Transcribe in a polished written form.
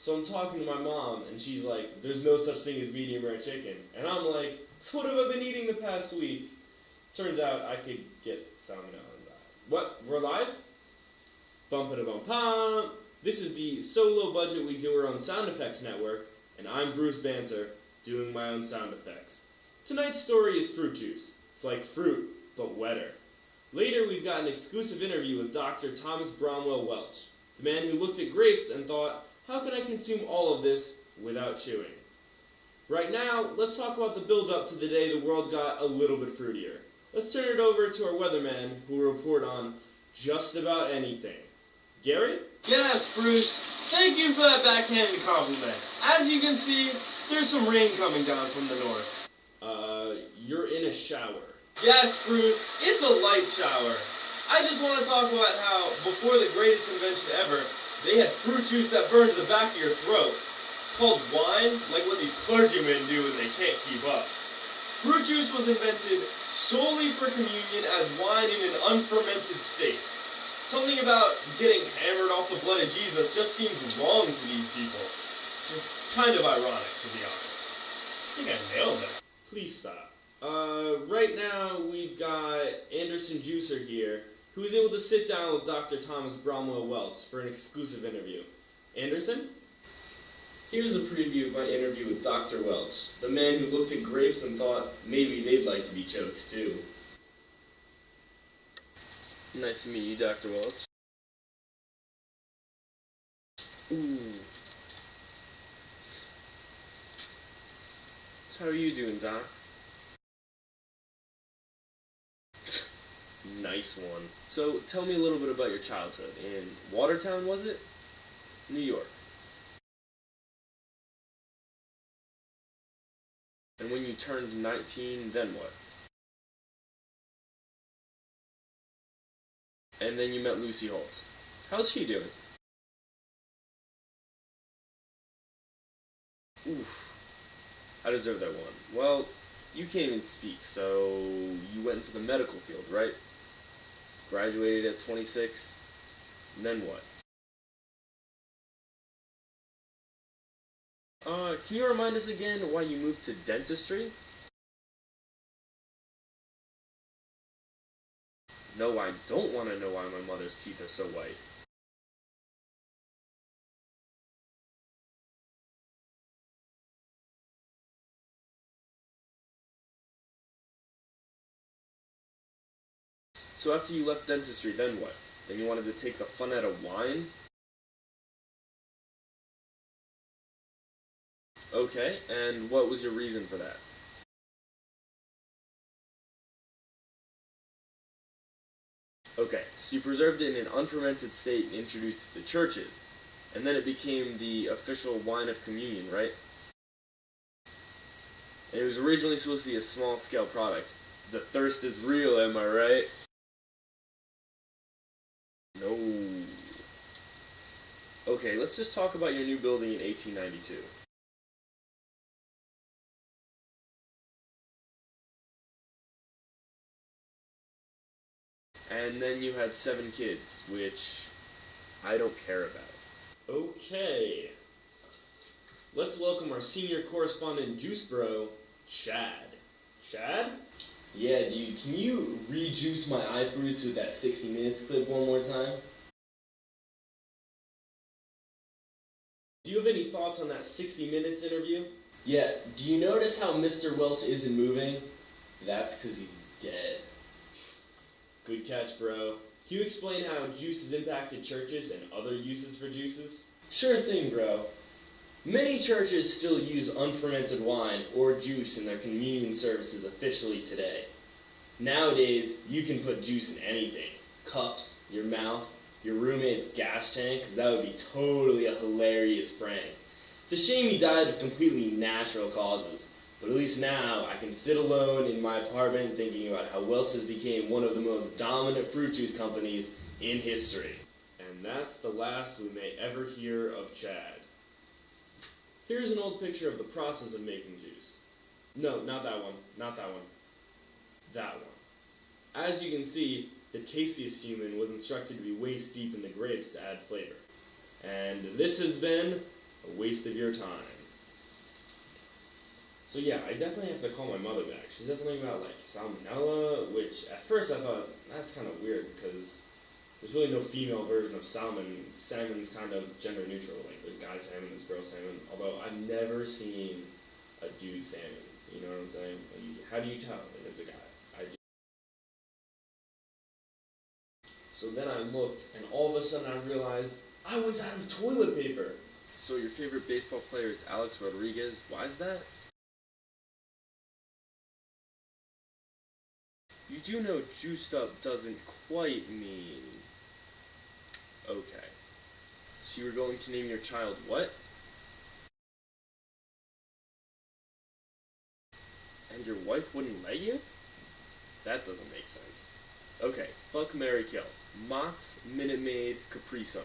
So I'm talking to my mom, and she's like, there's no such thing as medium rare chicken. And I'm like, so what have I been eating the past week? Turns out I could get salmonella and die. What? We're live? Bump-a-da-bump-pump! This is the so low budget we do our own sound effects network, and I'm Bruce Banter, doing my own sound effects. Tonight's story is fruit juice. It's like fruit, but wetter. Later, we've got an exclusive interview with Dr. Thomas Bromwell Welch, the man who looked at grapes and thought, how can I consume all of this without chewing? Right now, let's talk about the build-up to the day the world got a little bit fruitier. Let's turn it over to our weatherman, who will report on just about anything. Gary? Yes, Bruce. Thank you for that backhanded compliment. As you can see, there's some rain coming down from the north. You're in a shower. Yes, Bruce. It's a light shower. I just want to talk about how, before the greatest invention ever, they had fruit juice that burned to the back of your throat. It's called wine, like what these clergymen do when they can't keep up. Fruit juice was invented solely for communion as wine in an unfermented state. Something about getting hammered off the blood of Jesus just seemed wrong to these people. Just kind of ironic, to be honest. I think I nailed it. Please stop. Right now we've got Anderson Juicer here, who is able to sit down with Dr. Thomas Bromwell Welch for an exclusive interview. Anderson? Here's a preview of my interview with Dr. Welch, the man who looked at grapes and thought maybe they'd like to be choked too. Nice to meet you, Dr. Welch. Ooh. So how are you doing, Doc? Nice one. So, tell me a little bit about your childhood. In Watertown, was it? New York. And when you turned 19, then what? And then you met Lucy Holt. How's she doing? Oof. I deserve that one. Well, you can't even speak, so you went into the medical field, right? Graduated at 26, and then what? Can you remind us again why you moved to dentistry? No, I don't want to know why my mother's teeth are so white. So after you left dentistry, then what? Then you wanted to take the fun out of wine? Okay, and what was your reason for that? Okay, so you preserved it in an unfermented state and introduced it to churches, and then it became the official wine of communion, right? And it was originally supposed to be a small-scale product. The thirst is real, am I right? No. Okay, let's just talk about your new building in 1892. And then you had 7 kids, which I don't care about. Okay. Let's welcome our senior correspondent juice bro, Chad. Chad? Yeah, dude, can you rejuice my iFruits with that 60 Minutes clip one more time? Do you have any thoughts on that 60 Minutes interview? Yeah, do you notice how Mr. Welch isn't moving? That's because he's dead. Good catch, bro. Can you explain how juice has impacted churches and other uses for juices? Sure thing, bro. Many churches still use unfermented wine or juice in their communion services officially today. Nowadays, you can put juice in anything. Cups, your mouth, your roommate's gas tank, because that would be totally a hilarious prank. It's a shame he died of completely natural causes, but at least now I can sit alone in my apartment thinking about how Welch's became one of the most dominant fruit juice companies in history. And that's the last we may ever hear of Chad. Here's an old picture of the process of making juice. No, not that one. Not that one. That one. As you can see, the tastiest human was instructed to be waist deep in the grapes to add flavor. And this has been A waste of your time. So yeah, I definitely have to call my mother back. She said something about like salmonella, which at first I thought that's kind of weird because there's really no female version of salmon. Salmon's kind of gender neutral. Like there's guy salmon, there's girl salmon. Although I've never seen a dude salmon. You know what I'm saying? Like, how do you tell if it's a guy? So then I looked, and all of a sudden I realized I was out of toilet paper. So your favorite baseball player is Alex Rodriguez. Why is that? You do know juiced up doesn't quite mean... Okay. So you were going to name your child what? And your wife wouldn't let you? That doesn't make sense. Okay, fuck, marry, kill. Mott's, Minute Maid, Capri Sun.